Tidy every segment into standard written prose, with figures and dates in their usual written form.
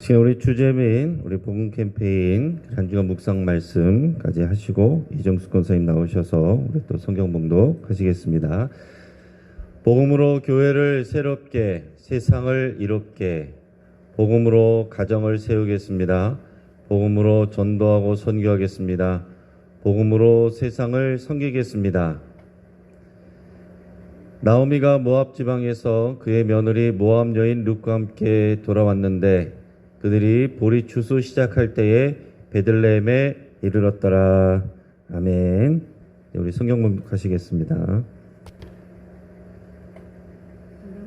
지금 우리 주제인 우리 복음 캠페인 한 주간 묵상 말씀까지 하시고 이정숙 권사님 나오셔서 우리 또 성경 봉독 하시겠습니다. 복음으로 교회를 새롭게 세상을 이롭게 복음으로 가정을 세우겠습니다. 복음으로 전도하고 선교하겠습니다. 복음으로 세상을 섬기겠습니다. 나오미가 모압 지방에서 그의 며느리 모압 여인 룻과 함께 돌아왔는데 그들이 보리 추수 시작할 때에 베들레헴에 이르렀더라. 아멘. 우리 성경 봉독하시겠습니다. 성경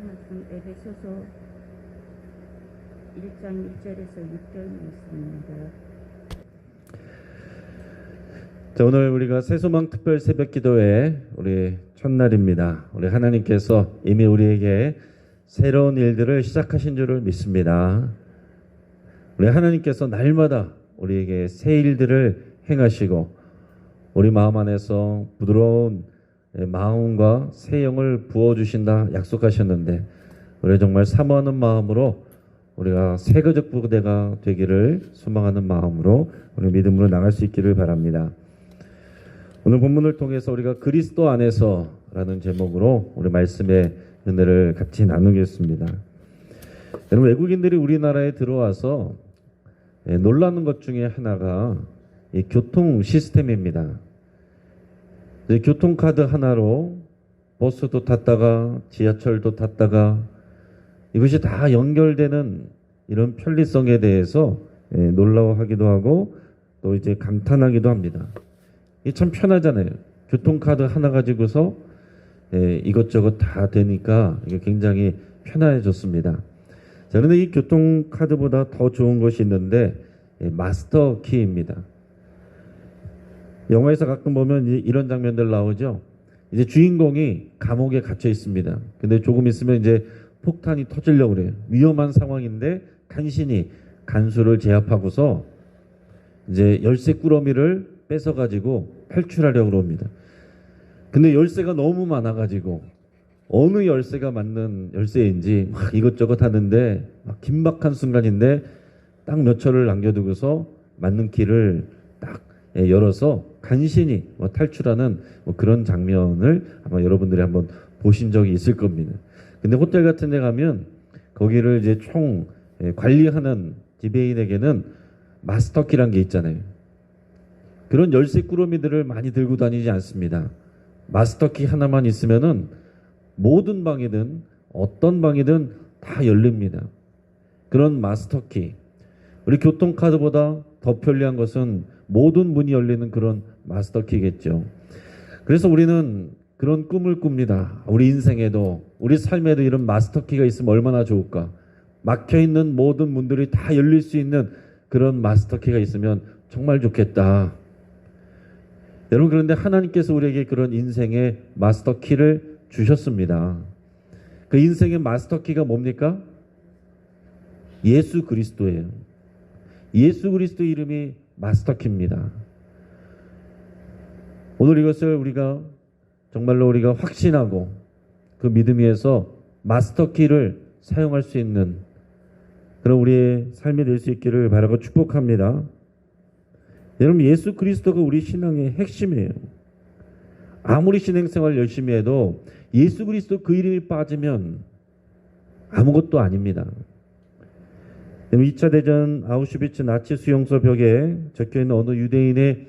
말씀 에베소서 1장 1절에서 6절 말씀입니다. 자, 오늘 우리가 새소망 특별 새벽 기도회 우리 첫날입니다. 우리 하나님께서 이미 우리에게 새로운 일들을 시작하신 줄을 믿습니다. 우리 하나님께서 날마다 우리에게 새 일들을 행하시고 우리 마음 안에서 부드러운 마음과 새 영을 부어주신다 약속하셨는데 우리 정말 사모하는 마음으로 우리가 새거적 부대가 되기를 소망하는 마음으로 우리 믿음으로 나갈 수 있기를 바랍니다. 오늘 본문을 통해서 우리가 그리스도 안에서라는 제목으로 우리 말씀의 은혜를 같이 나누겠습니다. 여러분, 외국인들이 우리나라에 들어와서 놀라는 것 중에 하나가 이 교통 시스템입니다. 교통카드 하나로 버스도 탔다가 지하철도 탔다가 이것이 다 연결되는 이런 편리성에 대해서 놀라워하기도 하고 또 이제 감탄하기도 합니다. 이게 참 편하잖아요. 교통카드 하나 가지고서 이것저것 다 되니까 이게 굉장히 편해졌습니다. 자, 그런데 이 교통카드보다 더 좋은 것이 있는데 마스터 키입니다. 영화에서 가끔 보면 이런 장면들 나오죠. 이제 주인공이 감옥에 갇혀 있습니다. 근데 조금 있으면 이제 폭탄이 터지려고 그래요. 위험한 상황인데 간신히 간수를 제압하고서 이제 열쇠 꾸러미를 뺏어가지고 탈출하려고 합니다. 근데 열쇠가 너무 많아가지고 어느 열쇠가 맞는 열쇠인지 막 이것저것 하는데 막 긴박한 순간인데 딱 몇 초를 남겨두고서 맞는 키를 딱 열어서 간신히 탈출하는 그런 장면을 아마 여러분들이 한번 보신 적이 있을 겁니다. 근데 호텔 같은 데 가면 거기를 이제 총 관리하는 지배인에게는 마스터키란 게 있잖아요. 그런 열쇠 꾸러미들을 많이 들고 다니지 않습니다. 마스터키 하나만 있으면은 모든 방이든 어떤 방이든 다 열립니다. 그런 마스터키. 우리 교통카드보다 더 편리한 것은 모든 문이 열리는 그런 마스터키겠죠. 그래서 우리는 그런 꿈을 꿉니다. 우리 인생에도 우리 삶에도 이런 마스터키가 있으면 얼마나 좋을까. 막혀있는 모든 문들이 다 열릴 수 있는 그런 마스터키가 있으면 정말 좋겠다. 여러분, 그런데 하나님께서 우리에게 그런 인생의 마스터키를 주셨습니다. 그 인생의 마스터키가 뭡니까? 예수 그리스도예요. 예수 그리스도 이름이 마스터키입니다. 오늘 이것을 우리가 정말로 우리가 확신하고 그 믿음 위에서 마스터키를 사용할 수 있는 그런 우리의 삶이 될 수 있기를 바라고 축복합니다. 여러분, 예수 그리스도가 우리 신앙의 핵심이에요. 아무리 신앙생활 열심히 해도 예수 그리스도 그 이름이 빠지면 아무것도 아닙니다. 2차 대전 아우슈비츠 나치 수용소 벽에 적혀있는 어느 유대인의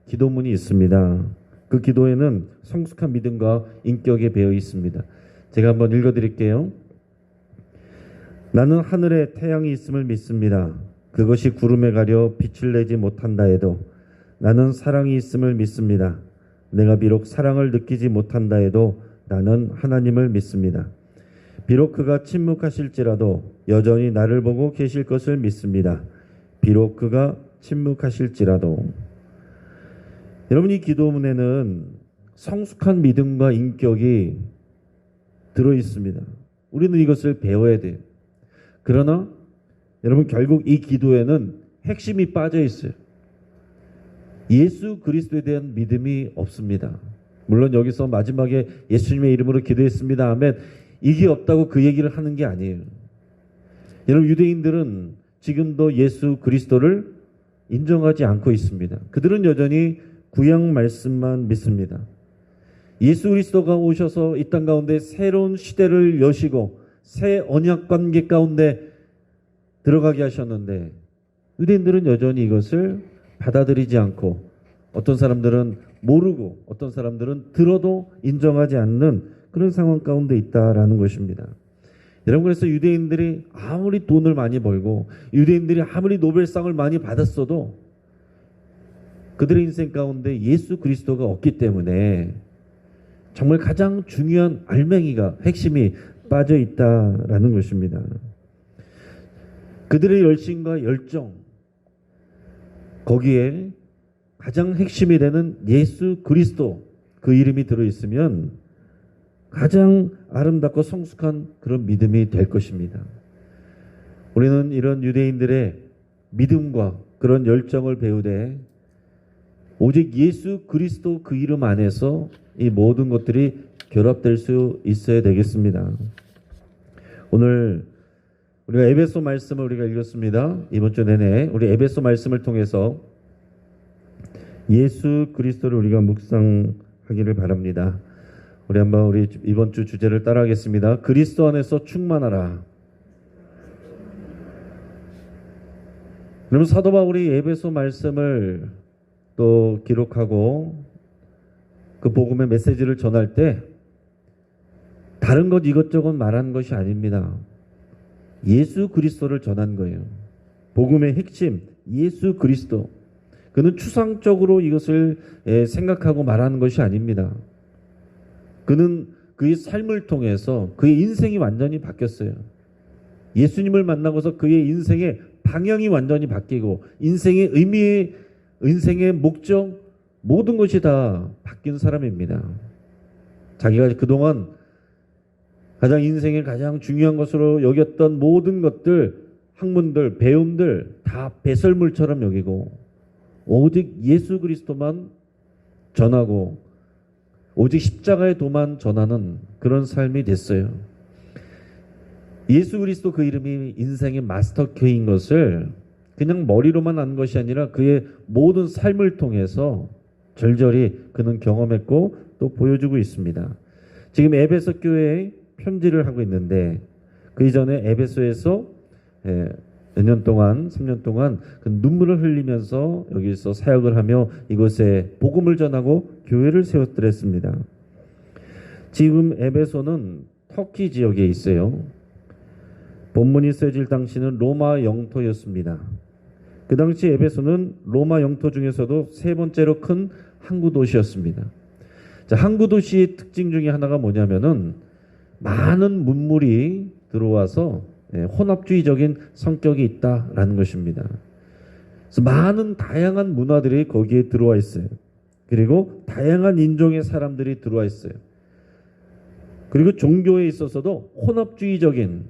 기도문이 있습니다. 그 기도에는 성숙한 믿음과 인격에 배어 있습니다. 제가 한번 읽어드릴게요. 나는 하늘에 태양이 있음을 믿습니다. 그것이 구름에 가려 빛을 내지 못한다 해도 나는 사랑이 있음을 믿습니다. 내가 비록 사랑을 느끼지 못한다 해도 나는 하나님을 믿습니다. 비록 그가 침묵하실지라도 여전히 나를 보고 계실 것을 믿습니다. 비록 그가 침묵하실지라도. 여러분, 이 기도문에는 성숙한 믿음과 인격이 들어있습니다. 우리는 이것을 배워야 돼요. 그러나 여러분, 결국 이 기도에는 핵심이 빠져 있어요. 예수 그리스도에 대한 믿음이 없습니다. 물론 여기서 마지막에 예수님의 이름으로 기도했습니다 하면 이게 없다고 그 얘기를 하는 게 아니에요. 여러분, 유대인들은 지금도 예수 그리스도를 인정하지 않고 있습니다. 그들은 여전히 구약 말씀만 믿습니다. 예수 그리스도가 오셔서 이 땅 가운데 새로운 시대를 여시고 새 언약 관계 가운데 들어가게 하셨는데 유대인들은 여전히 이것을 받아들이지 않고 어떤 사람들은 모르고 어떤 사람들은 들어도 인정하지 않는 그런 상황 가운데 있다라는 것입니다. 여러분, 그래서 유대인들이 아무리 돈을 많이 벌고 유대인들이 아무리 노벨상을 많이 받았어도 그들의 인생 가운데 예수 그리스도가 없기 때문에 정말 가장 중요한 알맹이가 핵심이 빠져 있다라는 것입니다. 그들의 열심과 열정, 거기에 가장 핵심이 되는 예수 그리스도, 그 이름이 들어있으면 가장 아름답고 성숙한 그런 믿음이 될 것입니다. 우리는 이런 유대인들의 믿음과 그런 열정을 배우되 오직 예수 그리스도 그 이름 안에서 이 모든 것들이 결합될 수 있어야 되겠습니다. 오늘 우리가 에베소 말씀을 우리가 읽었습니다. 이번 주 내내 우리 에베소 말씀을 통해서 예수 그리스도를 우리가 묵상하기를 바랍니다. 우리 한번 우리 이번 주 주제를 따라하겠습니다. 그리스도 안에서 충만하라. 그러면 사도 바울이 에베소 말씀을 또 기록하고 그 복음의 메시지를 전할 때 다른 것 이것저것 말한 것이 아닙니다. 예수 그리스도를 전한 거예요. 복음의 핵심 예수 그리스도. 그는 추상적으로 이것을 생각하고 말하는 것이 아닙니다. 그는 그의 삶을 통해서 그의 인생이 완전히 바뀌었어요. 예수님을 만나고서 그의 인생의 방향이 완전히 바뀌고 인생의 의미, 인생의 목적, 모든 것이 다 바뀐 사람입니다. 자기가 그동안 가장 인생의 가장 중요한 것으로 여겼던 모든 것들, 학문들, 배움들 다 배설물처럼 여기고 오직 예수 그리스도만 전하고 오직 십자가의 도만 전하는 그런 삶이 됐어요. 예수 그리스도 그 이름이 인생의 마스터키인 것을 그냥 머리로만 안 것이 아니라 그의 모든 삶을 통해서 절절히 그는 경험했고 또 보여주고 있습니다. 지금 에베소 교회에 편지를 하고 있는데 그 이전에 에베소에서 몇 년 동안 3년 동안 그 눈물을 흘리면서 여기서 사역을 하며 이곳에 복음을 전하고 교회를 세웠더랬습니다. 지금 에베소는 터키 지역에 있어요. 본문이 쓰여질 당시는 로마 영토였습니다. 그 당시 에베소는 로마 영토 중에서도 세 번째로 큰 항구 도시였습니다. 자, 항구 도시의 특징 중에 하나가 뭐냐면은 많은 문물이 들어와서 혼합주의적인 성격이 있다라는 것입니다. 그래서 많은 다양한 문화들이 거기에 들어와 있어요. 그리고 다양한 인종의 사람들이 들어와 있어요. 그리고 종교에 있어서도 혼합주의적인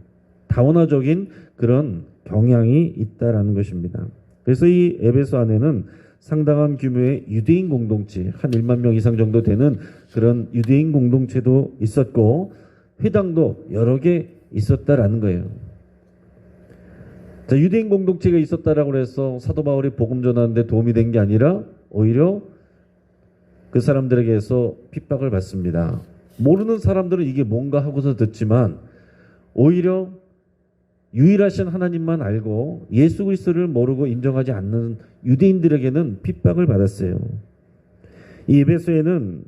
다원화적인 그런 경향이 있다라는 것입니다. 그래서 이 에베소 안에는 상당한 규모의 유대인 공동체, 한 1만 명 이상 정도 되는 그런 유대인 공동체도 있었고 회당도 여러 개 있었다라는 거예요. 자, 유대인 공동체가 있었다라고 해서 사도 바울이 복음 전하는데 도움이 된 게 아니라 오히려 그 사람들에게서 핍박을 받습니다. 모르는 사람들은 이게 뭔가 하고서 듣지만 오히려 유일하신 하나님만 알고 예수 그리스도를 모르고 인정하지 않는 유대인들에게는 핍박을 받았어요. 이 에베소에는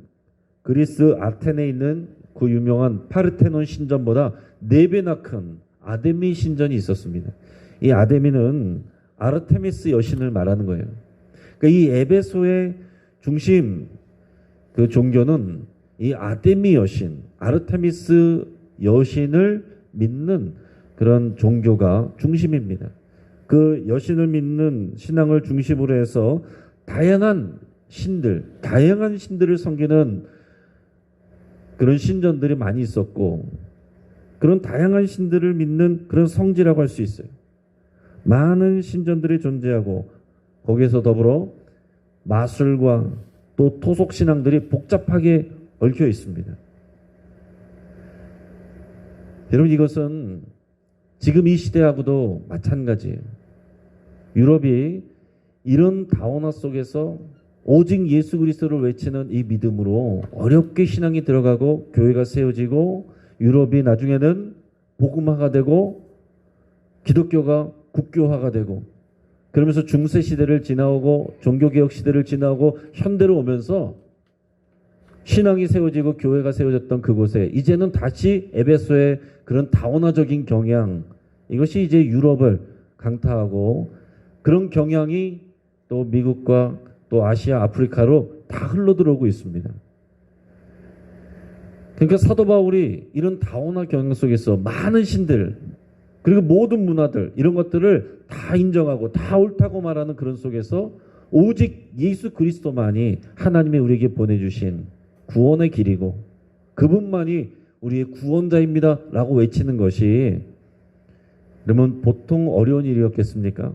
그리스 아테네에 있는 그 유명한 파르테논 신전보다 4배나 큰 아데미 신전이 있었습니다. 이 아데미는 아르테미스 여신을 말하는 거예요. 그러니까 이 에베소의 중심 그 종교는 이 아데미 여신, 아르테미스 여신을 믿는 그런 종교가 중심입니다. 그 여신을 믿는 신앙을 중심으로 해서 다양한 신들을 섬기는 그런 신전들이 많이 있었고 그런 다양한 신들을 믿는 그런 성지라고 할 수 있어요. 많은 신전들이 존재하고 거기에서 더불어 마술과 또 토속 신앙들이 복잡하게 얽혀 있습니다. 여러분, 이것은 지금 이 시대하고도 마찬가지예요. 유럽이 이런 다원화 속에서 오직 예수 그리스도를 외치는 이 믿음으로 어렵게 신앙이 들어가고 교회가 세워지고 유럽이 나중에는 복음화가 되고 기독교가 국교화가 되고 그러면서 중세 시대를 지나오고 종교개혁 시대를 지나오고 현대로 오면서 신앙이 세워지고 교회가 세워졌던 그곳에 이제는 다시 에베소의 그런 다원화적인 경향, 이것이 이제 유럽을 강타하고 그런 경향이 또 미국과 또 아시아, 아프리카로 다 흘러들어오고 있습니다. 그러니까 사도 바울이 이런 다원화 경향 속에서 많은 신들 그리고 모든 문화들 이런 것들을 다 인정하고 다 옳다고 말하는 그런 속에서 오직 예수 그리스도만이 하나님이 우리에게 보내주신 구원의 길이고 그분만이 우리의 구원자입니다 라고 외치는 것이 그러면 보통 어려운 일이었겠습니까?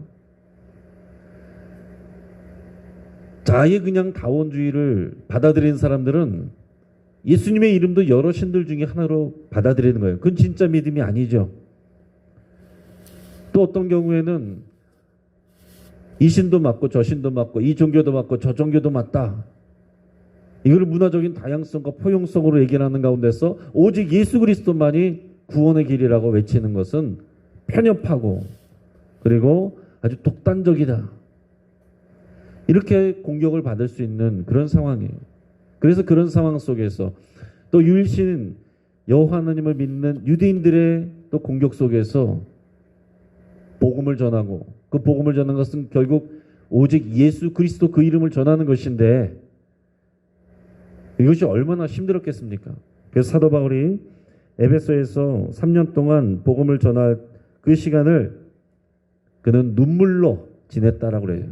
자의 그냥 다원주의를 받아들이는 사람들은 예수님의 이름도 여러 신들 중에 하나로 받아들이는 거예요. 그건 진짜 믿음이 아니죠. 또 어떤 경우에는 이 신도 맞고 저 신도 맞고 이 종교도 맞고 저 종교도 맞다. 이걸 문화적인 다양성과 포용성으로 얘기하는 가운데서 오직 예수 그리스도만이 구원의 길이라고 외치는 것은 편협하고 그리고 아주 독단적이다. 이렇게 공격을 받을 수 있는 그런 상황이에요. 그래서 그런 상황 속에서 또 유일신 여호와 하나님을 믿는 유대인들의 또 공격 속에서 복음을 전하고 그 복음을 전하는 것은 결국 오직 예수 그리스도 그 이름을 전하는 것인데 이것이 얼마나 힘들었겠습니까? 그래서 사도 바울이 에베소에서 3년 동안 복음을 전할 그 시간을 그는 눈물로 지냈다라고 그래요.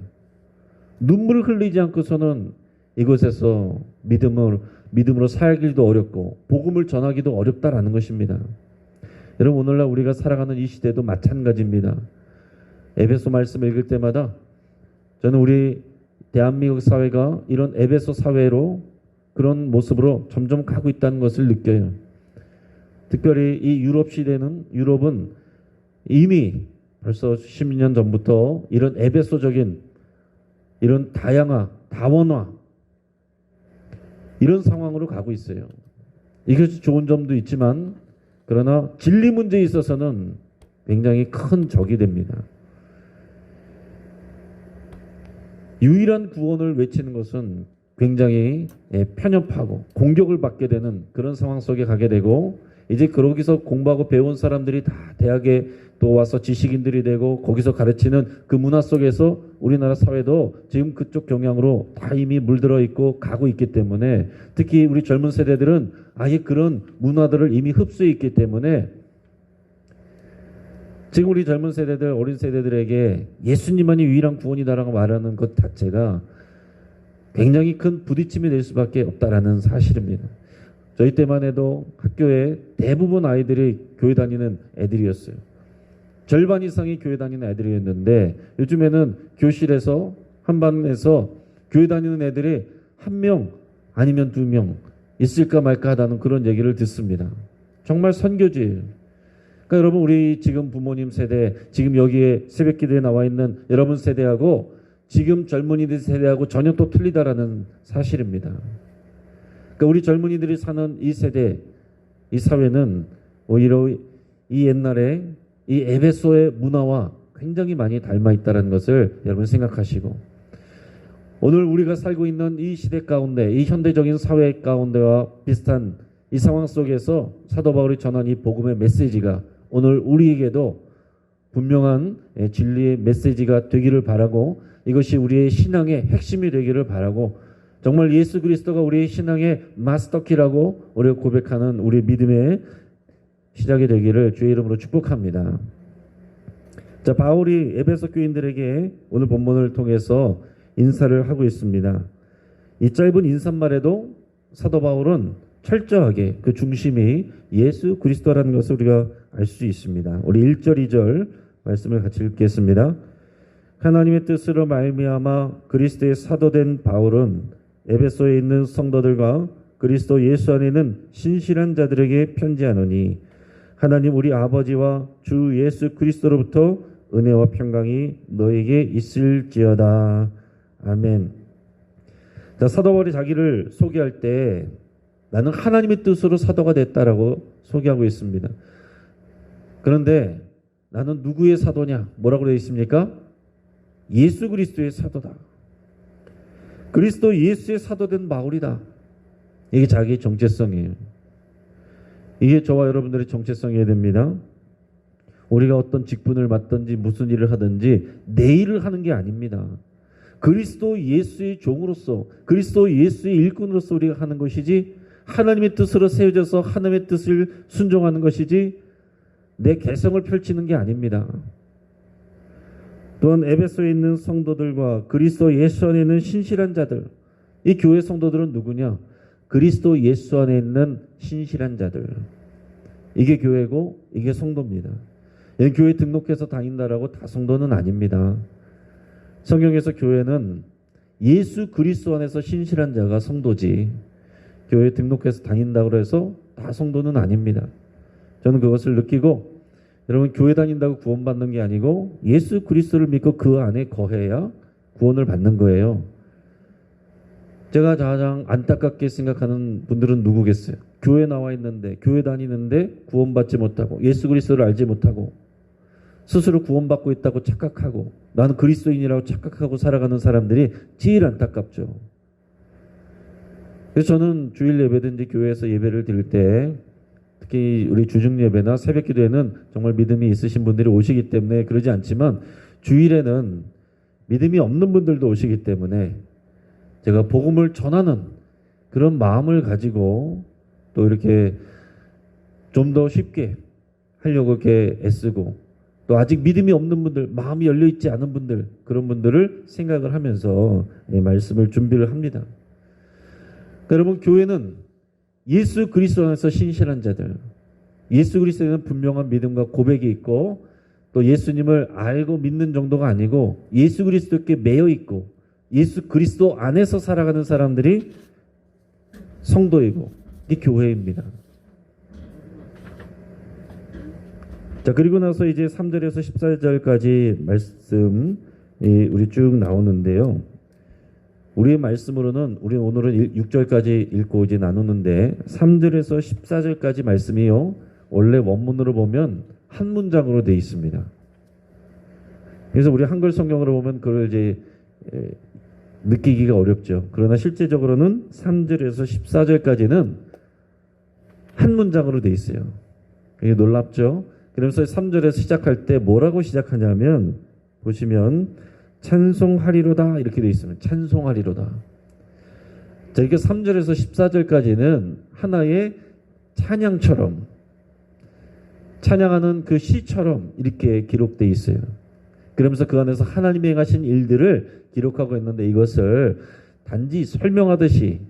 눈물을 흘리지 않고서는 이곳에서 믿음으로 살기도 어렵고 복음을 전하기도 어렵다라는 것입니다. 여러분 오늘날 우리가 살아가는 이 시대도 마찬가지입니다. 에베소 말씀을 읽을 때마다 저는 우리 대한민국 사회가 이런 에베소 사회로 그런 모습으로 점점 가고 있다는 것을 느껴요. 특별히 이 유럽은 이미 벌써 10년 전부터 이런 에베소적인 이런 다양화, 다원화 이런 상황으로 가고 있어요. 이것이 좋은 점도 있지만 그러나 진리 문제에 있어서는 굉장히 큰 적이 됩니다. 유일한 구원을 외치는 것은 굉장히 편협하고 공격을 받게 되는 그런 상황 속에 가게 되고 이제 거기서 공부하고 배운 사람들이 다 대학에 또 와서 지식인들이 되고 거기서 가르치는 그 문화 속에서 우리나라 사회도 지금 그쪽 경향으로 다 이미 물들어 있고 가고 있기 때문에 특히 우리 젊은 세대들은 아예 그런 문화들을 이미 흡수해 있기 때문에 지금 우리 젊은 세대들, 어린 세대들에게 예수님만이 유일한 구원이다라고 말하는 것 자체가 굉장히 큰 부딪힘이 될 수밖에 없다라는 사실입니다. 저희 때만 해도 학교에 대부분 아이들이 교회 다니는 애들이었어요. 절반 이상이 교회 다니는 애들이었는데 요즘에는 교실에서 한 반에서 교회 다니는 애들이 1명 아니면 2명 있을까 말까 하다는 그런 얘기를 듣습니다. 정말 선교지예요. 그러니까 여러분 우리 지금 부모님 세대, 지금 여기에 새벽기도에 나와 있는 여러분 세대하고 지금 젊은이들 세대하고 전혀 또 틀리다라는 사실입니다. 그러니까 우리 젊은이들이 사는 이 세대, 이 사회는 오히려 이 옛날에 이 에베소의 문화와 굉장히 많이 닮아 있다는 것을 여러분 생각하시고 오늘 우리가 살고 있는 이 시대 가운데 이 현대적인 사회 가운데와 비슷한 이 상황 속에서 사도 바울이 전한 이 복음의 메시지가 오늘 우리에게도 분명한 진리의 메시지가 되기를 바라고 이것이 우리의 신앙의 핵심이 되기를 바라고 정말 예수 그리스도가 우리의 신앙의 마스터키라고 우리가 고백하는 우리 믿음의 시작이 되기를 주의 이름으로 축복합니다. 자, 바울이 에베소 교인들에게 오늘 본문을 통해서 인사를 하고 있습니다. 이 짧은 인사말에도 사도 바울은 철저하게 그 중심이 예수 그리스도라는 것을 우리가 알 수 있습니다. 우리 1절 2절 말씀을 같이 읽겠습니다. 하나님의 뜻으로 말미암아 그리스도의 사도된 바울은 에베소에 있는 성도들과 그리스도 예수 안에 있는 신실한 자들에게 편지하노니 하나님 우리 아버지와 주 예수 그리스도로부터 은혜와 평강이 너에게 있을지어다. 아멘. 자, 사도 바울이 자기를 소개할 때 나는 하나님의 뜻으로 사도가 됐다라고 소개하고 있습니다. 그런데 나는 누구의 사도냐? 뭐라고 되어 있습니까? 예수 그리스도의 사도다. 그리스도 예수의 사도된 바울이다. 이게 자기의 정체성이에요. 이게 저와 여러분들의 정체성이어야 됩니다. 우리가 어떤 직분을 맡든지 무슨 일을 하든지 내 일을 하는 게 아닙니다. 그리스도 예수의 종으로서, 그리스도 예수의 일꾼으로서 우리가 하는 것이지, 하나님의 뜻으로 세워져서 하나님의 뜻을 순종하는 것이지 내 개성을 펼치는 게 아닙니다. 또한 에베소에 있는 성도들과 그리스도 예수 안에 있는 신실한 자들, 이 교회 성도들은 누구냐? 그리스도 예수 안에 있는 신실한 자들. 이게 교회고 이게 성도입니다. 교회 등록해서 다닌다라고 다 성도는 아닙니다. 성경에서 교회는 예수 그리스도 안에서 신실한 자가 성도지, 교회 등록해서 다닌다고 해서 다 성도는 아닙니다. 저는 그것을 느끼고, 여러분, 교회 다닌다고 구원받는 게 아니고 예수 그리스도를 믿고 그 안에 거해야 구원을 받는 거예요. 제가 가장 안타깝게 생각하는 분들은 누구겠어요? 교회 나와 있는데, 교회 다니는데 구원받지 못하고 예수 그리스도를 알지 못하고 스스로 구원받고 있다고 착각하고 나는 그리스도인이라고 착각하고 살아가는 사람들이 제일 안타깝죠. 그래서 저는 주일 예배든지 교회에서 예배를 드릴 때, 특히 우리 주중 예배나 새벽 기도에는 정말 믿음이 있으신 분들이 오시기 때문에 그러지 않지만, 주일에는 믿음이 없는 분들도 오시기 때문에 제가 복음을 전하는 그런 마음을 가지고 또 이렇게 좀 더 쉽게 하려고 이렇게 애쓰고, 또 아직 믿음이 없는 분들, 마음이 열려있지 않은 분들, 그런 분들을 생각을 하면서 말씀을 준비를 합니다. 그러니까 여러분, 교회는 예수 그리스도 안에서 신실한 자들, 예수 그리스도에는 분명한 믿음과 고백이 있고, 또 예수님을 알고 믿는 정도가 아니고 예수 그리스도께 매여 있고 예수 그리스도 안에서 살아가는 사람들이 성도이고, 이게 교회입니다. 자, 그리고 나서 이제 3절에서 14절까지 말씀 우리 쭉 나오는데요. 우리의 말씀으로는 우리 오늘은 6절까지 읽고 이제 나누는데, 3절에서 14절까지 말씀이요, 원래 원문으로 보면 한 문장으로 되어 있습니다. 그래서 우리 한글 성경으로 보면 그걸 이제 느끼기가 어렵죠. 그러나 실제적으로는 3절에서 14절까지는 한 문장으로 되어 있어요. 이게 놀랍죠? 그러면서 3절에서 시작할 때 뭐라고 시작하냐면, 보시면 찬송하리로다 이렇게 되어 있습니다. 찬송하리로다. 자, 이게 3절에서 14절까지는 하나의 찬양처럼, 찬양하는 그 시처럼 이렇게 기록되어 있어요. 그러면서 그 안에서 하나님이 행하신 일들을 기록하고 있는데, 이것을 단지 설명하듯이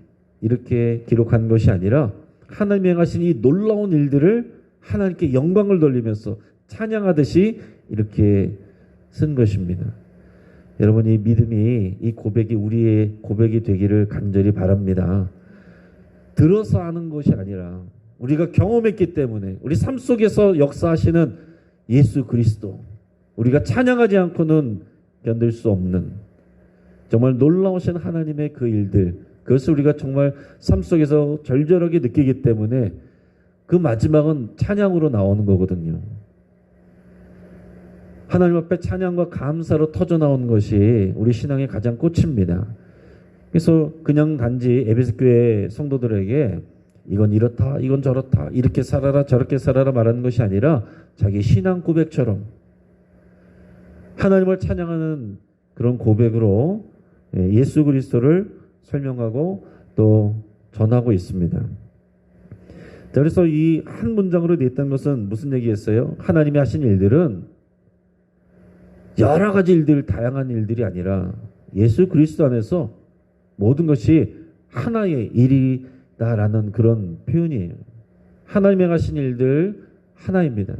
이렇게 기록한 것이 아니라 하나님이 행하신 이 놀라운 일들을 하나님께 영광을 돌리면서 찬양하듯이 이렇게 쓴 것입니다. 여러분, 이 믿음이, 이 고백이 우리의 고백이 되기를 간절히 바랍니다. 들어서 아는 것이 아니라 우리가 경험했기 때문에, 우리 삶 속에서 역사하시는 예수 그리스도, 우리가 찬양하지 않고는 견딜 수 없는 정말 놀라우신 하나님의 그 일들, 그것을 우리가 정말 삶 속에서 절절하게 느끼기 때문에 그 마지막은 찬양으로 나오는 거거든요. 하나님 앞에 찬양과 감사로 터져 나오는 것이 우리 신앙의 가장 꽃입니다. 그래서 그냥 단지 에베소 교회 성도들에게 이건 이렇다, 이건 저렇다, 이렇게 살아라, 저렇게 살아라 말하는 것이 아니라 자기 신앙 고백처럼 하나님을 찬양하는 그런 고백으로 예수 그리스도를 설명하고 또 전하고 있습니다. 자, 그래서 이 한 문장으로 냈던 것은 무슨 얘기였어요? 하나님이 하신 일들은 여러 가지 일들, 다양한 일들이 아니라 예수 그리스도 안에서 모든 것이 하나의 일이다라는 그런 표현이에요. 하나님이 하신 일들 하나입니다.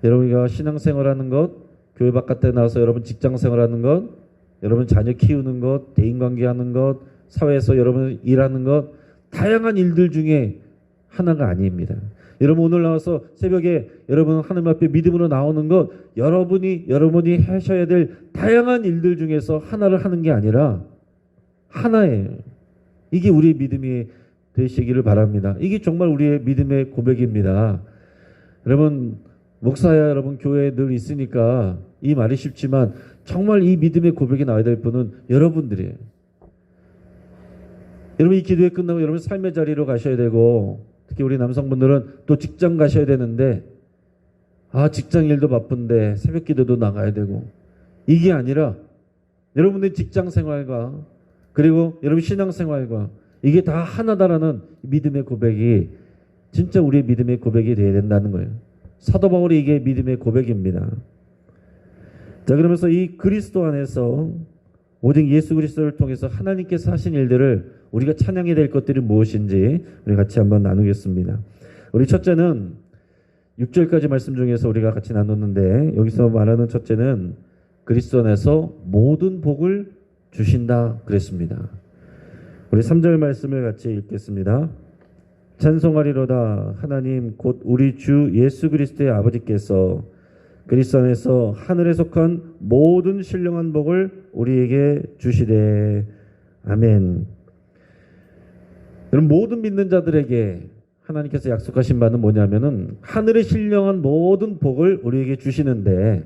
여러분이 신앙생활하는 것, 교회 바깥에 나와서 여러분 직장생활하는 것, 여러분 자녀 키우는 것, 대인관계하는 것, 사회에서 여러분 일하는 것, 다양한 일들 중에 하나가 아닙니다. 여러분 오늘 나와서 새벽에 여러분 하나님 앞에 믿음으로 나오는 것 여러분이 하셔야 될 다양한 일들 중에서 하나를 하는 게 아니라 하나예요. 이게 우리의 믿음이 되시기를 바랍니다. 이게 정말 우리의 믿음의 고백입니다. 여러분 목사야 여러분 교회에 늘 있으니까 이 말이 쉽지만 정말 이 믿음의 고백이 나와야 될 분은 여러분들이에요. 여러분 이 기도회 끝나고 여러분 삶의 자리로 가셔야 되고 특히 우리 남성분들은 또 직장 가셔야 되는데 직장 일도 바쁜데 새벽 기도도 나가야 되고 이게 아니라 여러분의 직장 생활과 그리고 여러분 신앙 생활과 이게 다 하나다라는 믿음의 고백이 진짜 우리의 믿음의 고백이 되어야 된다는 거예요. 사도 바울이 이게 믿음의 고백입니다. 자 그러면서 이 그리스도 안에서 오직 예수 그리스도를 통해서 하나님께서 하신 일들을 우리가 찬양해야 될 것들이 무엇인지 우리 같이 한번 나누겠습니다. 우리 첫째는 6절까지 말씀 중에서 우리가 같이 나눴는데 여기서 말하는 첫째는 그리스도 안에서 모든 복을 주신다 그랬습니다. 우리 3절 말씀을 같이 읽겠습니다. 찬송하리로다 하나님 곧 우리 주 예수 그리스도의 아버지께서 그리스도 안에서 하늘에 속한 모든 신령한 복을 우리에게 주시되 아멘. 여러분 모든 믿는 자들에게 하나님께서 약속하신 바는 뭐냐면은 하늘의 신령한 모든 복을 우리에게 주시는데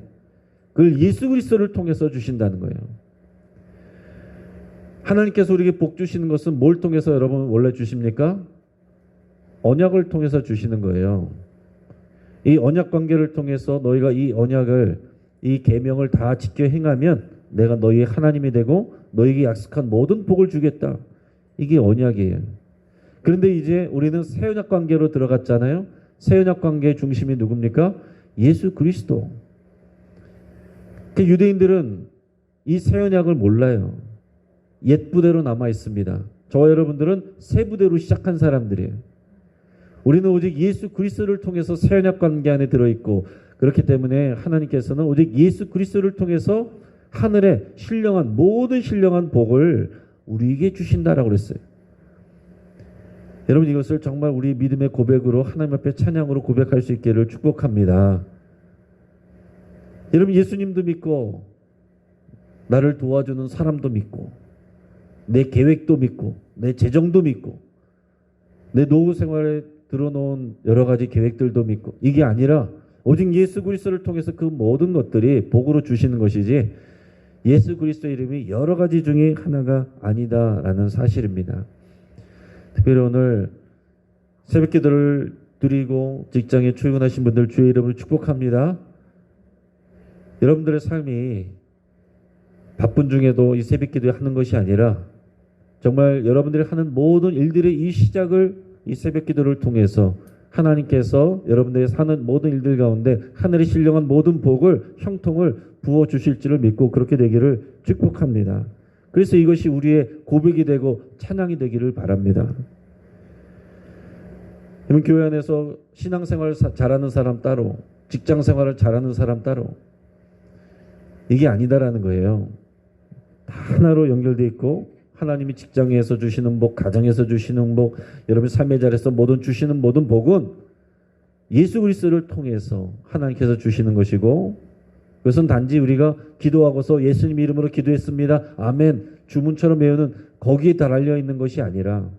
그걸 예수 그리스도를 통해서 주신다는 거예요. 하나님께서 우리에게 복 주시는 것은 뭘 통해서 여러분 원래 주십니까? 언약을 통해서 주시는 거예요. 이 언약 관계를 통해서 너희가 이 언약을 이 계명을 다 지켜 행하면 내가 너희의 하나님이 되고 너희에게 약속한 모든 복을 주겠다. 이게 언약이에요. 그런데 이제 우리는 새 언약 관계로 들어갔잖아요. 새 언약 관계의 중심이 누굽니까? 예수 그리스도. 그 유대인들은 이 새 언약을 몰라요. 옛 부대로 남아 있습니다. 저와 여러분들은 새 부대로 시작한 사람들이에요. 우리는 오직 예수 그리스도를 통해서 새 언약 관계 안에 들어있고 그렇기 때문에 하나님께서는 오직 예수 그리스도를 통해서 하늘의 신령한 모든 신령한 복을 우리에게 주신다라고 그랬어요. 여러분 이것을 정말 우리 믿음의 고백으로 하나님 앞에 찬양으로 고백할 수 있기를 축복합니다. 여러분 예수님도 믿고 나를 도와주는 사람도 믿고 내 계획도 믿고 내 재정도 믿고 내 노후 생활에 들어놓은 여러 가지 계획들도 믿고 이게 아니라 오직 예수 그리스도를 통해서 그 모든 것들이 복으로 주시는 것이지 예수 그리스도 이름이 여러 가지 중에 하나가 아니다라는 사실입니다. 특별히 오늘 새벽 기도를 드리고 직장에 출근하신 분들 주의 이름으로 축복합니다. 여러분들의 삶이 바쁜 중에도 이 새벽 기도에 하는 것이 아니라 정말 여러분들이 하는 모든 일들의 이 시작을 이 새벽 기도를 통해서 하나님께서 여러분들이 사는 모든 일들 가운데 하늘의 신령한 모든 복을 형통을 부어 주실 줄을 믿고 그렇게 되기를 축복합니다. 그래서 이것이 우리의 고백이 되고 찬양이 되기를 바랍니다. 여러분 교회 안에서 신앙생활을 잘하는 사람 따로 직장생활을 잘하는 사람 따로 이게 아니다라는 거예요. 다 하나로 연결되어 있고 하나님이 직장에서 주시는 복, 가정에서 주시는 복, 여러분 삶의 자리에서 모든 주시는 모든 복은 예수 그리스도를 통해서 하나님께서 주시는 것이고 그것은 단지 우리가 기도하고서 예수님 이름으로 기도했습니다. 아멘. 주문처럼 외우는 거기에 달려 있는 것이 아니라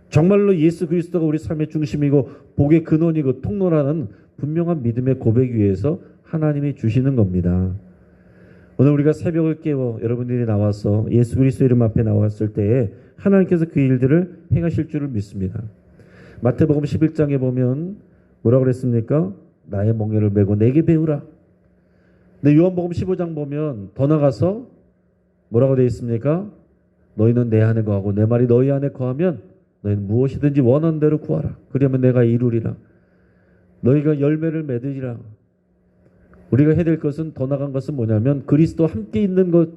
정말로 예수 그리스도가 우리 삶의 중심이고 복의 근원이고 통로라는 분명한 믿음의 고백 위에서 하나님이 주시는 겁니다. 오늘 우리가 새벽을 깨워 여러분들이 나와서 예수 그리스도 이름 앞에 나왔을 때에 하나님께서 그 일들을 행하실 줄을 믿습니다. 마태복음 11장에 보면 뭐라고 그랬습니까? 나의 멍에를 메고 내게 배우라. 근데 요한복음 15장 보면 더 나가서 뭐라고 되어 있습니까? 너희는 내 안에 거하고 내 말이 너희 안에 거하면 너희는 무엇이든지 원하는 대로 구하라. 그러면 내가 이루리라. 너희가 열매를 맺으리라. 우리가 해야 될 것은 더 나간 것은 뭐냐면 그리스도 함께 있는 것,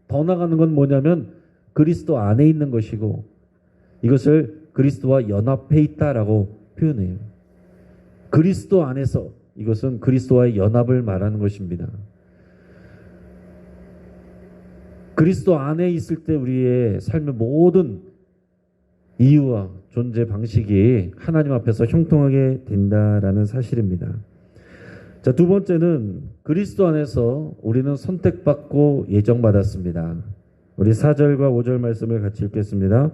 더 나가는 건 뭐냐면 그리스도 안에 있는 것이고 이것을 그리스도와 연합해 있다라고 표현해요. 그리스도 안에서 이것은 그리스도와의 연합을 말하는 것입니다. 그리스도 안에 있을 때 우리의 삶의 모든 이유와 존재 방식이 하나님 앞에서 형통하게 된다라는 사실입니다. 자, 두 번째는 그리스도 안에서 우리는 선택받고 예정받았습니다. 우리 4절과 5절 말씀을 같이 읽겠습니다.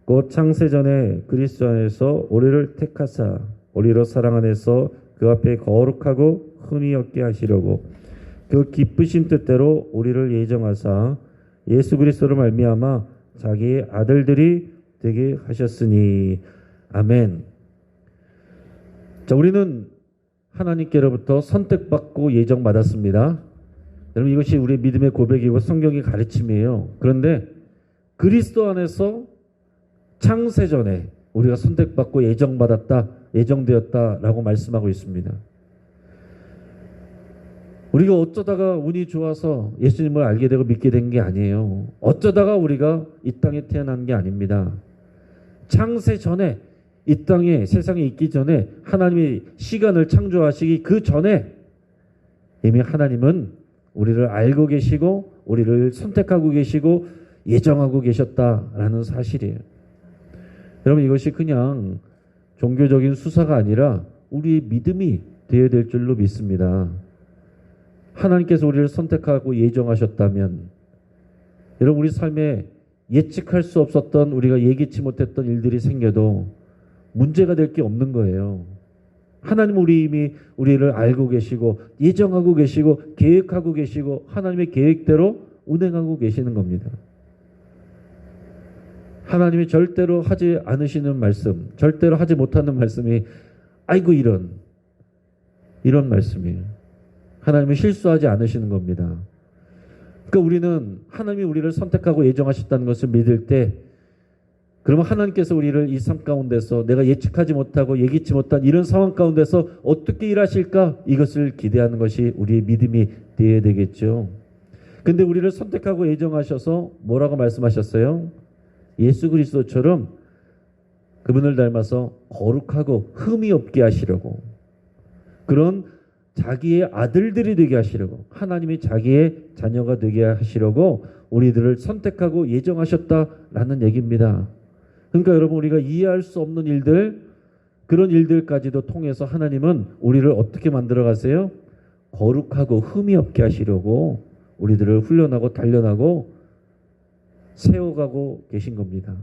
곧 창세전에 그리스도 안에서 우리를 택하사 우리로 사랑 안에서 그 앞에 거룩하고 흠이 없게 하시려고 그 기쁘신 뜻대로 우리를 예정하사 예수 그리스도로 말미암아 자기의 아들들이 되게 하셨으니 아멘. 자, 우리는 하나님께로부터 선택받고 예정받았습니다. 여러분, 이것이 우리의 믿음의 고백이고 성경의 가르침이에요. 그런데 그리스도 안에서 창세전에 우리가 선택받고 예정받았다, 예정되었다라고 말씀하고 있습니다. 우리가 어쩌다가 운이 좋아서 예수님을 알게 되고 믿게 된 게 아니에요. 어쩌다가 우리가 이 땅에 태어난 게 아닙니다. 창세전에, 이 땅에 세상에 있기 전에, 하나님이 시간을 창조하시기 그 전에 이미 하나님은 우리를 알고 계시고 우리를 선택하고 계시고 예정하고 계셨다라는 사실이에요. 여러분, 이것이 그냥 종교적인 수사가 아니라 우리의 믿음이 되어야 될 줄로 믿습니다. 하나님께서 우리를 선택하고 예정하셨다면, 여러분, 우리 삶에 예측할 수 없었던, 우리가 예기치 못했던 일들이 생겨도 문제가 될 게 없는 거예요. 하나님은 이미 우리를 알고 계시고 예정하고 계시고 계획하고 계시고 하나님의 계획대로 운행하고 계시는 겁니다. 하나님이 절대로 하지 않으시는 말씀, 절대로 하지 못하는 말씀이 아이고 이런 말씀이에요. 하나님은 실수하지 않으시는 겁니다. 그러니까 우리는 하나님이 우리를 선택하고 예정하셨다는 것을 믿을 때, 그러면 하나님께서 우리를 이 삶 가운데서 내가 예측하지 못하고 예기치 못한 이런 상황 가운데서 어떻게 일하실까, 이것을 기대하는 것이 우리의 믿음이 되어야 되겠죠. 근데 우리를 선택하고 예정하셔서 뭐라고 말씀하셨어요? 예수 그리스도처럼 그분을 닮아서 거룩하고 흠이 없게 하시려고, 그런 자기의 아들들이 되게 하시려고, 하나님이 자기의 자녀가 되게 하시려고 우리들을 선택하고 예정하셨다라는 얘기입니다. 그러니까 여러분, 우리가 이해할 수 없는 일들, 그런 일들까지도 통해서 하나님은 우리를 어떻게 만들어 가세요? 거룩하고 흠이 없게 하시려고 우리들을 훈련하고 단련하고 세워가고 계신 겁니다.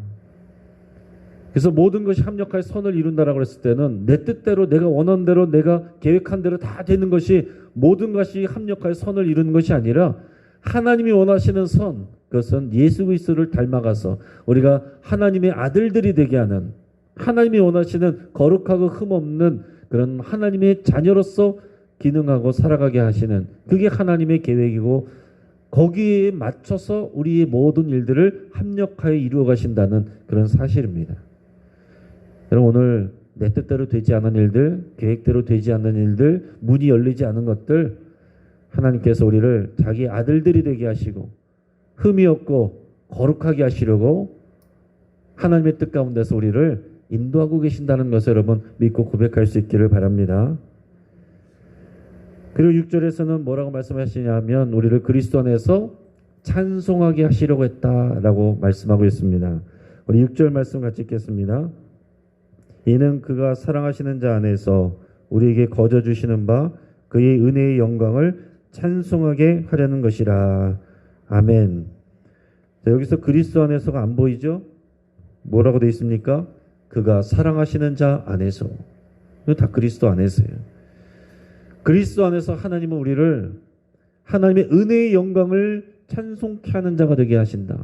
그래서 모든 것이 합력하여 선을 이룬다라고 했을 때는 내 뜻대로, 내가 원하는 대로, 내가 계획한 대로 다 되는 것이, 모든 것이 합력하여 선을 이루는 것이 아니라 하나님이 원하시는 선, 그것은 예수 그리스도를 닮아가서 우리가 하나님의 아들들이 되게 하는, 하나님이 원하시는 거룩하고 흠없는 그런 하나님의 자녀로서 기능하고 살아가게 하시는, 그게 하나님의 계획이고 거기에 맞춰서 우리의 모든 일들을 합력하여 이루어 가신다는 그런 사실입니다. 여러분, 오늘 내 뜻대로 되지 않은 일들, 계획대로 되지 않는 일들, 문이 열리지 않은 것들, 하나님께서 우리를 자기 아들들이 되게 하시고 흠이 없고 거룩하게 하시려고 하나님의 뜻 가운데서 우리를 인도하고 계신다는 것을 여러분 믿고 고백할 수 있기를 바랍니다. 그리고 6절에서는 뭐라고 말씀하시냐면 우리를 그리스도 안에서 찬송하게 하시려고 했다라고 말씀하고 있습니다. 우리 6절 말씀 같이 읽겠습니다. 이는 그가 사랑하시는 자 안에서 우리에게 거저 주시는 바 그의 은혜의 영광을 찬송하게 하려는 것이라. 아멘. 자, 여기서 그리스도 안에서가 안 보이죠? 뭐라고 되어 있습니까? 그가 사랑하시는 자 안에서. 이거 다 그리스도 안에서예요. 그리스도 안에서 하나님은 우리를 하나님의 은혜의 영광을 찬송케 하는 자가 되게 하신다.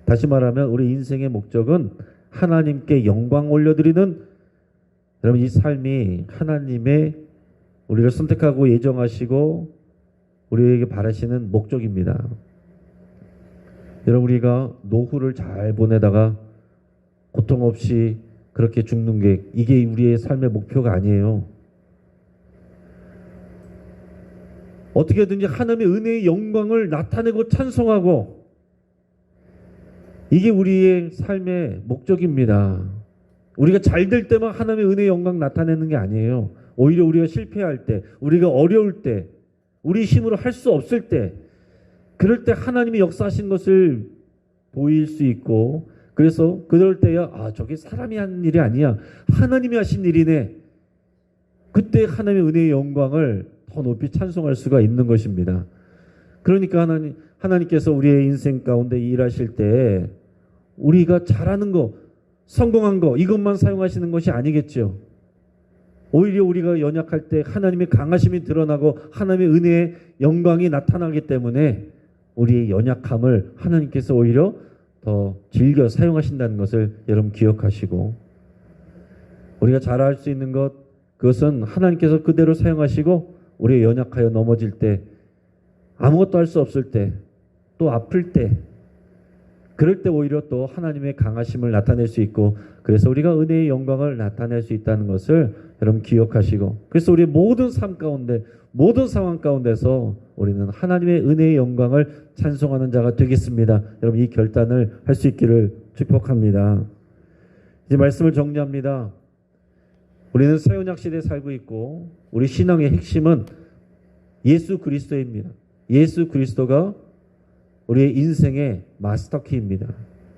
다시 말하면 우리 인생의 목적은 하나님께 영광 올려드리는, 여러분, 이 삶이 하나님의 우리를 선택하고 예정하시고 우리에게 바라시는 목적입니다. 여러분, 우리가 노후를 잘 보내다가 고통 없이 그렇게 죽는 게, 이게 우리의 삶의 목표가 아니에요. 어떻게든지 하나님의 은혜의 영광을 나타내고 찬송하고, 이게 우리의 삶의 목적입니다. 우리가 잘 될 때만 하나님의 은혜의 영광 나타내는 게 아니에요. 오히려 우리가 실패할 때, 우리가 어려울 때, 우리 힘으로 할 수 없을 때, 그럴 때 하나님이 역사하신 것을 보일 수 있고 그래서 그럴 때야 저게 사람이 한 일이 아니야. 하나님이 하신 일이네. 그때 하나님의 은혜의 영광을 더 높이 찬송할 수가 있는 것입니다. 그러니까 하나님께서 우리의 인생 가운데 일하실 때 우리가 잘하는 거, 성공한 거 이것만 사용하시는 것이 아니겠죠. 오히려 우리가 연약할 때 하나님의 강하심이 드러나고 하나님의 은혜의 영광이 나타나기 때문에 우리의 연약함을 하나님께서 오히려 더 즐겨 사용하신다는 것을 여러분 기억하시고, 우리가 잘할 수 있는 것, 그것은 하나님께서 그대로 사용하시고 우리가 연약하여 넘어질 때, 아무것도 할 수 없을 때, 또 아플 때, 그럴 때 오히려 또 하나님의 강하심을 나타낼 수 있고, 그래서 우리가 은혜의 영광을 나타낼 수 있다는 것을 여러분 기억하시고, 그래서 우리 모든 삶 가운데, 모든 상황 가운데서 우리는 하나님의 은혜의 영광을 찬송하는 자가 되겠습니다. 여러분 이 결단을 할 수 있기를 축복합니다. 이제 말씀을 정리합니다. 우리는 새 언약 시대에 살고 있고 우리 신앙의 핵심은 예수 그리스도입니다. 예수 그리스도가 우리의 인생의 마스터키입니다.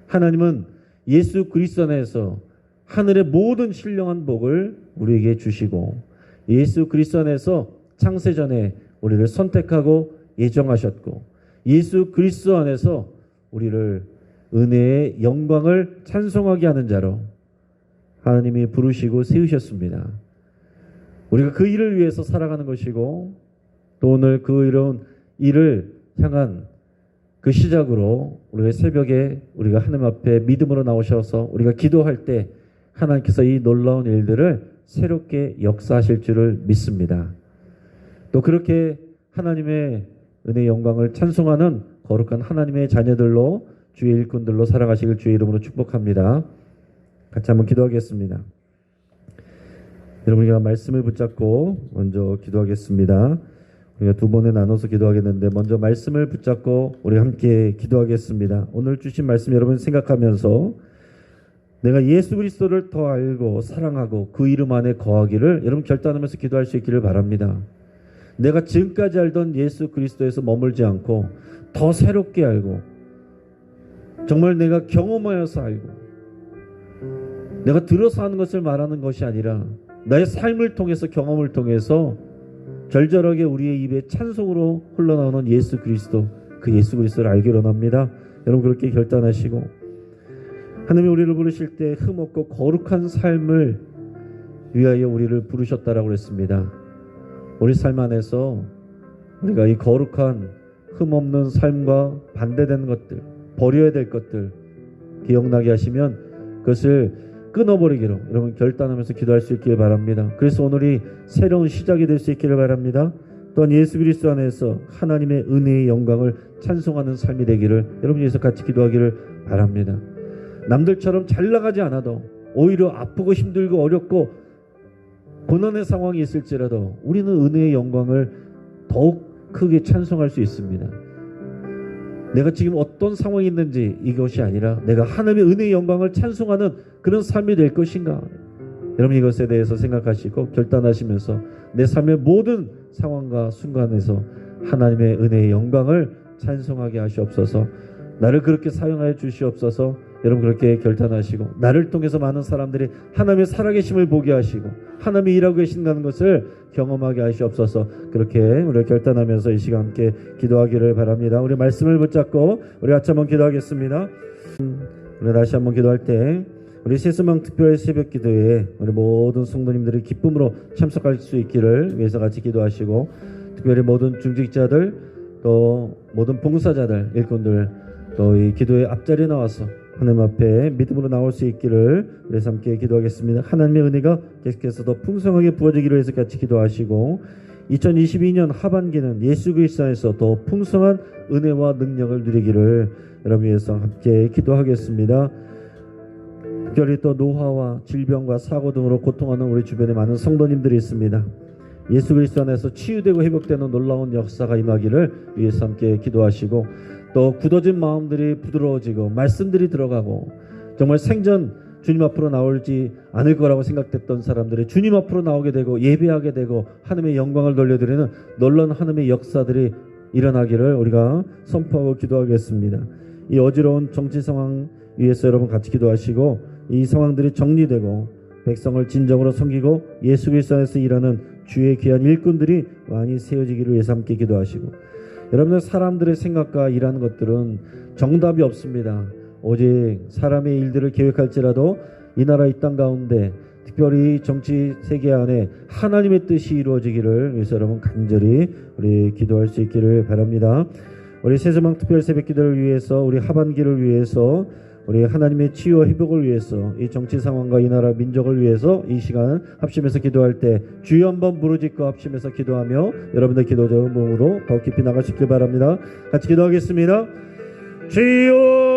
하나님은 예수 그리스도 안에서 하늘의 모든 신령한 복을 우리에게 주시고, 예수 그리스도 안에서 창세전에 우리를 선택하고 예정하셨고, 예수 그리스도 안에서 우리를 은혜의 영광을 찬송하게 하는 자로 하나님이 부르시고 세우셨습니다. 우리가 그 일을 위해서 살아가는 것이고, 또 오늘 그 이런 일을 향한 그 시작으로 우리가 새벽에 우리가 하나님 앞에 믿음으로 나오셔서 우리가 기도할 때 하나님께서 이 놀라운 일들을 새롭게 역사하실 줄을 믿습니다. 또 그렇게 하나님의 은혜의 영광을 찬송하는 거룩한 하나님의 자녀들로, 주의 일꾼들로 살아가시길 주의 이름으로 축복합니다. 같이 한번 기도하겠습니다. 여러분, 우리가 말씀을 붙잡고 먼저 기도하겠습니다. 우리가 두 번에 나눠서 기도하겠는데 먼저 말씀을 붙잡고 우리 함께 기도하겠습니다. 오늘 주신 말씀 여러분 생각하면서 내가 예수 그리스도를 더 알고 사랑하고 그 이름 안에 거하기를 여러분 결단하면서 기도할 수 있기를 바랍니다. 내가 지금까지 알던 예수 그리스도에서 머물지 않고 더 새롭게 알고, 정말 내가 경험하여서 알고, 내가 들어서 하는 것을 말하는 것이 아니라 나의 삶을 통해서, 경험을 통해서 절절하게 우리의 입에 찬송으로 흘러나오는 예수 그리스도, 그 예수 그리스도를 알기로 합니다. 여러분 그렇게 결단하시고, 하나님이 우리를 부르실 때 흠없고 거룩한 삶을 위하여 우리를 부르셨다라고 했습니다. 우리 삶 안에서 우리가 이 거룩한 흠없는 삶과 반대되는 것들, 버려야 될 것들 기억나게 하시면 그것을 끊어버리기로 여러분 결단하면서 기도할 수 있기를 바랍니다. 그래서 오늘이 새로운 시작이 될 수 있기를 바랍니다. 또한 예수 그리스도 안에서 하나님의 은혜의 영광을 찬송하는 삶이 되기를 여러분께서 같이 기도하기를 바랍니다. 남들처럼 잘 나가지 않아도, 오히려 아프고 힘들고 어렵고 고난의 상황이 있을지라도 우리는 은혜의 영광을 더욱 크게 찬송할 수 있습니다. 내가 지금 어떤 상황이 있는지 이것이 아니라 내가 하나님의 은혜의 영광을 찬송하는 그런 삶이 될 것인가, 여러분 이것에 대해서 생각하시고 결단하시면서 내 삶의 모든 상황과 순간에서 하나님의 은혜의 영광을 찬송하게 하시옵소서. 나를 그렇게 사용하여 주시옵소서. 여러분 그렇게 결단하시고, 나를 통해서 많은 사람들이 하나님의 살아계심을 보게 하시고 하나님이 일하고 계신다는 것을 경험하게 하시옵소서. 그렇게 우리가 결단하면서 이 시간 함께 기도하기를 바랍니다. 우리 말씀을 붙잡고 우리 같이 한번 기도하겠습니다. 우리 다시 한번 기도할 때 우리 세수망 특별 새벽 기도에 우리 모든 성도님들이 기쁨으로 참석할 수 있기를 위해서 같이 기도하시고, 특별히 모든 중직자들, 또 모든 봉사자들, 일꾼들, 또 이 기도의 앞자리에 나와서 하나님 앞에 믿음으로 나올 수 있기를 그래서 함께 기도하겠습니다. 하나님의 은혜가 계속해서 더 풍성하게 부어지기로 해서 같이 기도하시고, 2022년 하반기는 예수 그리스도 안에서 더 풍성한 은혜와 능력을 누리기를 여러분 위해서 함께 기도하겠습니다. 특별히 또 노화와 질병과 사고 등으로 고통하는 우리 주변에 많은 성도님들이 있습니다. 예수 그리스도 안에서 치유되고 회복되는 놀라운 역사가 임하기를 위해서 함께 기도하시고, 또 굳어진 마음들이 부드러워지고 말씀들이 들어가고 정말 생전 주님 앞으로 나올지 않을 거라고 생각됐던 사람들이 주님 앞으로 나오게 되고 예배하게 되고 하나님의 영광을 돌려드리는 놀라운 하나님의 역사들이 일어나기를 우리가 선포하고 기도하겠습니다. 이 어지러운 정치 상황 위해서 여러분 같이 기도하시고 이 상황들이 정리되고 백성을 진정으로 섬기고 예수 그리스도 안에서 일하는 주의 귀한 일꾼들이 많이 세워지기를 위해서 함께 기도하시고, 여러분들 사람들의 생각과 일하는 것들은 정답이 없습니다. 오직 사람의 일들을 계획할지라도 이 나라 이 땅 가운데 특별히 정치 세계 안에 하나님의 뜻이 이루어지기를 위해서 여러분 간절히 우리 기도할 수 있기를 바랍니다. 우리 새소망 특별 새벽 기도를 위해서, 우리 하반기를 위해서, 우리 하나님의 치유와 회복을 위해서, 이 정치 상황과 이 나라 민족을 위해서 이 시간 합심해서 기도할 때 주여 한번 부르짖고 합심해서 기도하며 여러분들 기도 제목으로 더 깊이 나가시길 바랍니다. 같이 기도하겠습니다. 주여